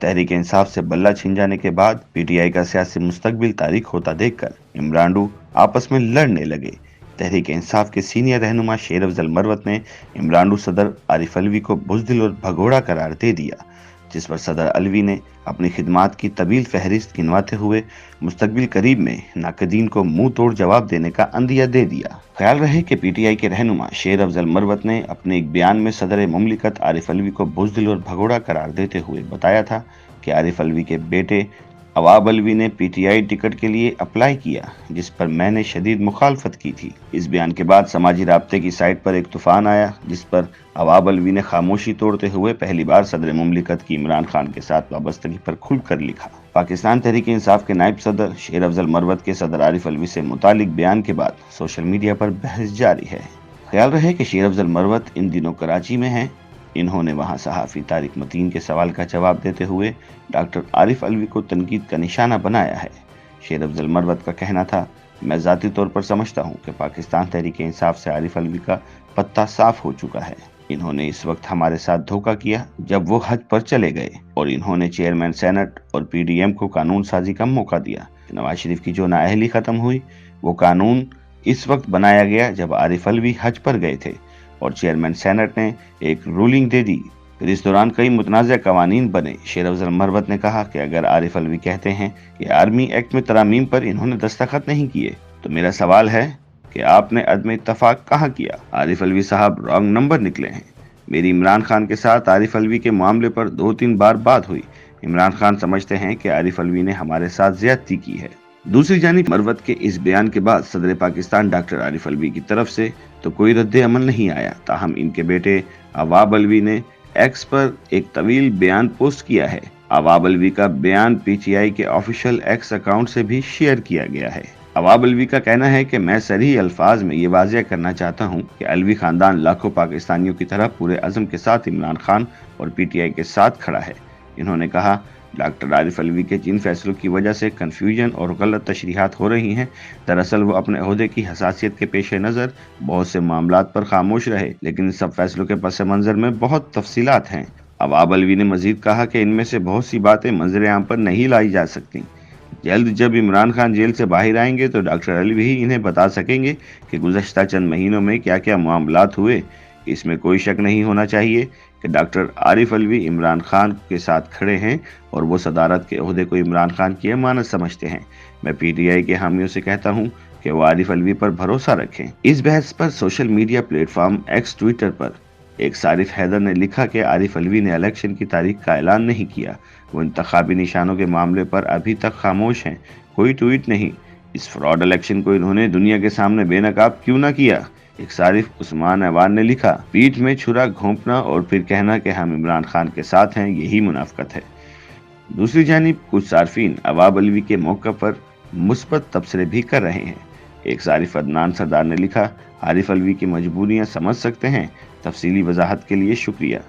तहरीक इंसाफ से बल्ला छिन जाने के बाद पीटीआई का सियासी मुस्तकबिल तारीख होता देखकर इमरानडू आपस में लड़ने लगे। तहरीक इंसाफ के सीनियर रहनुमा शेर अफजल मरवत ने इमरानडू सदर आरिफ अलवी को बुज़दिल और भगोड़ा करार दे दिया, जिस पर सदर अलवी ने अपनी खिदमात की तवील फहरिस्त गिनवाते हुए मुस्तकबिल करीब में नाकदीन को मुंह तोड़ जवाब देने का अंदिया दे दिया। ख्याल रहे कि पीटीआई के रहनुमा शेर अफजल मरवत ने अपने एक बयान में सदर मुमलिकत आरिफ अलवी को बुज़दिल और भगोड़ा करार देते हुए बताया था कि आरिफ अलवी के बेटे अवाब अलवी ने पीटीआई टिकट के लिए अप्लाई किया, जिस पर मैंने शदीद मुखालफत की थी। इस बयान के बाद समाजी राब्ते की साइट पर एक तूफान आया, जिस पर अवाब अलवी ने खामोशी तोड़ते हुए पहली बार सदर मुमलिकत की इमरान खान के साथ वाबस्तगी पर खुलकर लिखा। पाकिस्तान तहरीक इंसाफ के नायब सदर शेर अफजल मरवत के सदर आरिफ अलवी से मुतालिक बयान के बाद सोशल मीडिया पर बहस जारी है। ख्याल रहे कि शेर अफजल मरवत इन दिनों कराची में हैं। इन्होंने वहां सहाफ़ी तारिक मतीन के सवाल का जवाब देते हुए डॉक्टर आरिफ अलवी को तनकीद का निशाना बनाया है। शेर अफजल मरवत का कहना था, मैं ज़ाती तौर पर समझता हूं कि पाकिस्तान तहरीक इंसाफ से आरिफ अलवी का पत्ता साफ हो चुका है। इन्होंने इस वक्त हमारे साथ धोखा किया जब वो हज पर चले गए और इन्होंने चेयरमैन सेनेट और पीडीएम को कानून साजी का मौका दिया। नवाज शरीफ की जो नाअहली खत्म हुई, वो कानून इस वक्त बनाया गया जब आरिफ अलवी हज पर गए थे और चेयरमैन सेनेट ने एक रूलिंग दे दी। फिर इस दौरान कई मुतनाज़ कवानीन बने। शेर अफजल मरवत ने कहा कि अगर आरिफ अलवी कहते हैं कि आर्मी एक्ट में तरामीम पर इन्होंने दस्तखत नहीं किए, तो मेरा सवाल है कि आपने अदम इत्तफाक कहाँ किया? आरिफ अलवी साहब रॉन्ग नंबर निकले हैं। मेरी इमरान खान के साथ आरिफ अलवी के मामले पर 2-3 बार बात हुई। इमरान खान समझते हैं कि आरिफ अलवी ने हमारे साथ ज्यादती की है। दूसरी जानिब मरवत के इस बयान के बाद सदर पाकिस्तान डॉक्टर आरिफ अलवी की तरफ से तो कोई रद्द अमल नहीं आया। ताहम इनके बेटे अवाब अलवी ने एक्स पर एक तवील बयान पोस्ट किया है। अवाब अलवी का बयान पीटीआई के ऑफिशियल एक्स अकाउंट से भी शेयर किया गया है। अवाब अलवी का कहना है कि मैं सही अल्फाज में ये वाज़ेह करना चाहता हूँ कि अलवी खानदान लाखों पाकिस्तानियों की तरह पूरे अज़म के साथ इमरान खान और पीटीआई के साथ खड़ा है। इन्होंने कहा, डॉक्टर आरिफ अलवी के जिन फैसलों की वजह से कन्फ्यूजन और गलत तशरीहात हो रही हैं, दरअसल वो अपने ओहदे की हसासियत के पेश नज़र बहुत से मामलात पर खामोश रहे, लेकिन इन सब फैसलों के पस मंज़र में बहुत तफसीलात हैं। अवाब अलवी ने मजीद कहा कि इनमें से बहुत सी बातें मंजर आम पर नहीं लाई जा सकती। जल्द जब इमरान खान जेल से बाहर आएंगे तो डॉक्टर अलवी ही इन्हें बता सकेंगे कि गुज़श्ता चंद महीनों में क्या क्या मामलात हुए। इसमें कोई शक नहीं होना चाहिए कि डॉक्टर आरिफ अलवी इमरान खान के साथ खड़े हैं और वो सदारत के ओहदे को इमरान खान की अमानत समझते हैं। मैं पीटीआई के हामियों से कहता हूं कि वो आरिफ अलवी पर भरोसा रखें। इस बहस पर social media platform x Twitter पर एक सारिफ हैदर ने लिखा कि आरिफ अलवी ने इलेक्शन की तारीख का ऐलान नहीं किया। वो इंतखाबी निशानों के मामले पर अभी तक खामोश हैं, कोई ट्वीट नहीं। इस फ्रॉड इलेक्शन को इन्होंने दुनिया के सामने बेनकाब क्यों ना किया? एक सारिफ उस्मान अवान ने लिखा, पीठ में छुरा घोंपना और फिर कहना कि हम इमरान खान के साथ हैं, यही मुनाफकत है। दूसरी जानिब कुछ सार्फिन अवाब अलवी के मौके पर मुस्बत तबसरे भी कर रहे हैं। एक सारिफ अदनान सरदार ने लिखा, आरिफ अलवी की मजबूरियां समझ सकते हैं, तफसीली वजाहत के लिए शुक्रिया।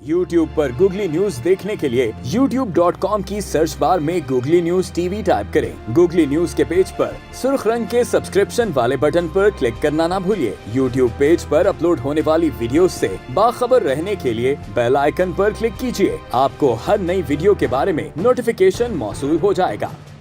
YouTube पर गूगली न्यूज देखने के लिए youtube.com की सर्च बार में गूगली न्यूज टीवी टाइप करें। गूगली न्यूज के पेज पर सुर्ख रंग के सब्सक्रिप्शन वाले बटन पर क्लिक करना ना भूलिए। YouTube पेज पर अपलोड होने वाली वीडियो से बाखबर रहने के लिए बेल आइकन पर क्लिक कीजिए। आपको हर नई वीडियो के बारे में नोटिफिकेशन मौसूल हो जाएगा।